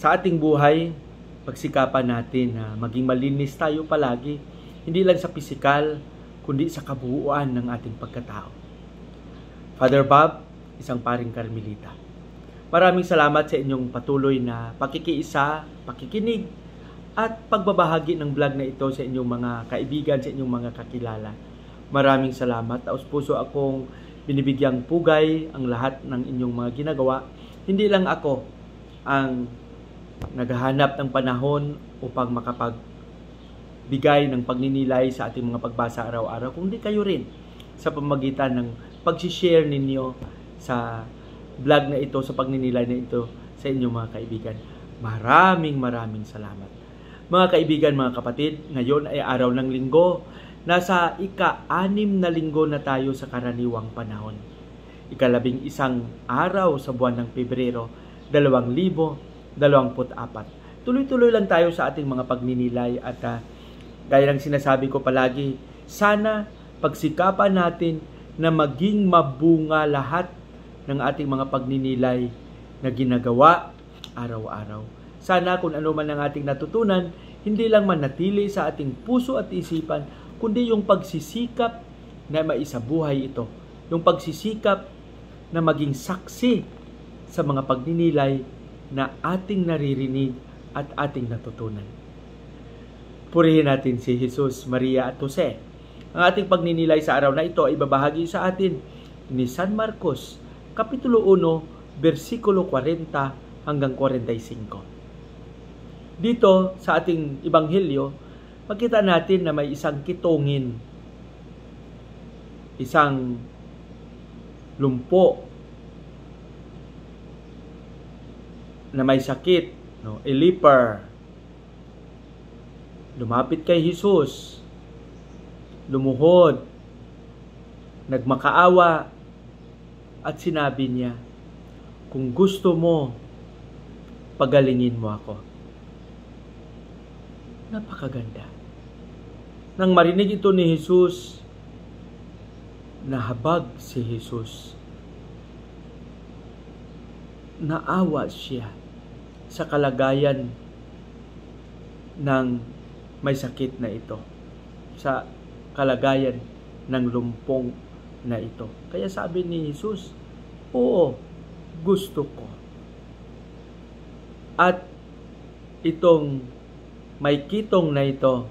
Sa ating buhay, pagsikapan natin na maging malinis tayo palagi, hindi lang sa pisikal, kundi sa kabuuan ng ating pagkatao. Father Bob, isang paring Karmelita. Maraming salamat sa inyong patuloy na pakikiisa, pakikinig, at pagbabahagi ng vlog na ito sa inyong mga kaibigan, sa inyong mga kakilala. Maraming salamat. Taos puso akong binibigyang pugay ang lahat ng inyong mga ginagawa. Hindi lang ako ang naghahanap ng panahon upang makapagbigay ng pagninilay sa ating mga pagbasa araw-araw, kundi kayo rin sa pamagitan ng pag-share ninyo sa vlog na ito, sa pagninilay na ito sa inyong mga kaibigan. Maraming salamat. Mga kaibigan, mga kapatid, ngayon ay araw ng linggo. Nasa ika-6 na linggo na tayo sa karaniwang panahon. Ika-11 araw sa buwan ng Pebrero, 2024. Tuloy-tuloy lang tayo sa ating mga pagninilay at gaya ng sinasabi ko palagi, sana pagsikapan natin na maging mabunga lahat ng ating mga pagninilay na ginagawa araw-araw. Sana kung ano man ang ating natutunan, hindi lang manatili sa ating puso at isipan, kundi yung pagsisikap na maisabuhay ito. Yung pagsisikap na maging saksi sa mga pagninilay na ating naririnig at ating natutunan. Purihin natin si Jesus, Maria at Jose. Ang ating pagninilay sa araw na ito ay ibabahagi sa atin ni San Marcos, Kapitulo 1, versikulo 40 hanggang 45. Dito sa ating Ebanghelyo, makita natin na may isang kitungin, isang lumpo na may sakit, a leper. Lumapit kay Jesus, lumuhod, nagmakaawa, at sinabi niya, kung gusto mo, pagalingin mo ako. Napakaganda. Nang marinig ito ni Jesus, nahabag si Jesus. Naawa siya sa kalagayan ng may sakit na ito, sa kalagayan ng lumpong na ito. Kaya sabi ni Jesus, oo, gusto ko. At itong may kitong na ito,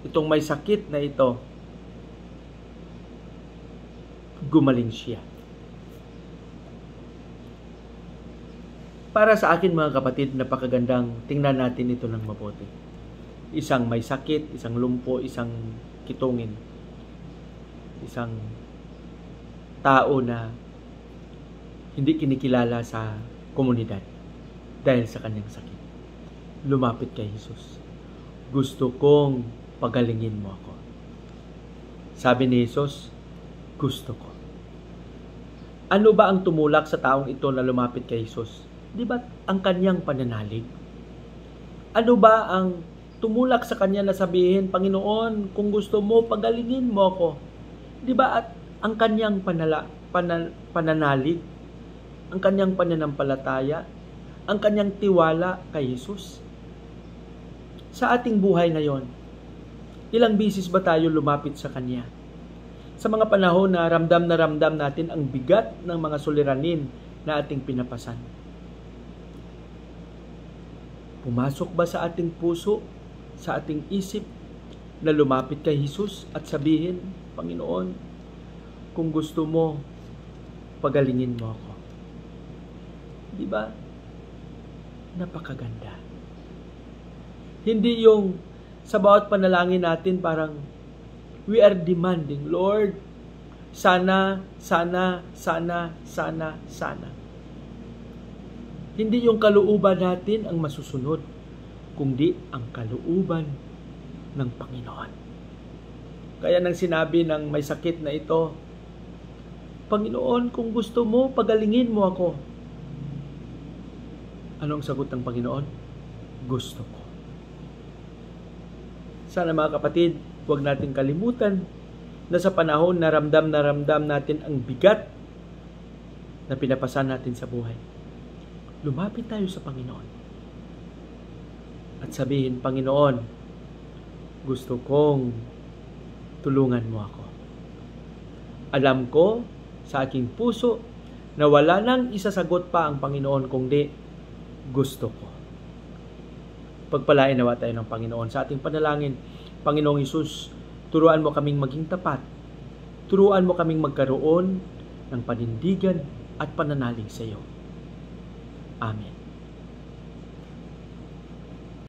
itong may sakit na ito, gumaling siya. Para sa akin mga kapatid, napakagandang tingnan natin ito ng mabuti. Isang may sakit, isang lumpo, isang kitungin, isang tao na hindi kinikilala sa komunidad dahil sa kanyang sakit. Lumapit kay Jesus. Gusto kong pagalingin mo ako. Sabi ni Jesus, gusto ko. Ano ba ang tumulak sa taong ito na lumapit kay Jesus? Di ba ang kanyang pananalig? Ano ba ang tumulak sa kanya na sabihin, Panginoon, kung gusto mo, pagalingin mo ako? Di ba at ang kanyang pananalig, ang kanyang pananampalataya, ang kanyang tiwala kay Jesus? Sa ating buhay ngayon, ilang bisis ba tayo lumapit sa Kanya? Sa mga panahon na ramdam natin ang bigat ng mga suliranin na ating pinapasan. Pumasok ba sa ating puso, sa ating isip, na lumapit kay Jesus at sabihin, Panginoon, kung gusto mo, pagalingin mo ako. Di ba? Napakaganda. Hindi yung sa bawat panalangin natin parang we are demanding, Lord, sana. Hindi yung kalooban natin ang masusunod, kundi ang kalooban ng Panginoon. Kaya nang sinabi ng may sakit na ito, Panginoon, kung gusto mo, pagalingin mo ako. Anong sagot ng Panginoon? Gusto ko. Sana mga kapatid, huwag natin kalimutan na sa panahon na ramdam natin ang bigat na pinapasan natin sa buhay. Lumapit tayo sa Panginoon. at sabihin, Panginoon, gusto kong tulungan mo ako. Alam ko sa aking puso na wala nang isasagot pa ang Panginoon kundi gusto ko. Pagpalain nawa tayo ng Panginoon sa ating panalangin. Panginoong Hesus, turuan mo kaming maging tapat. Turuan mo kaming magkaroon ng panindigan at pananalig sa iyo. Amen.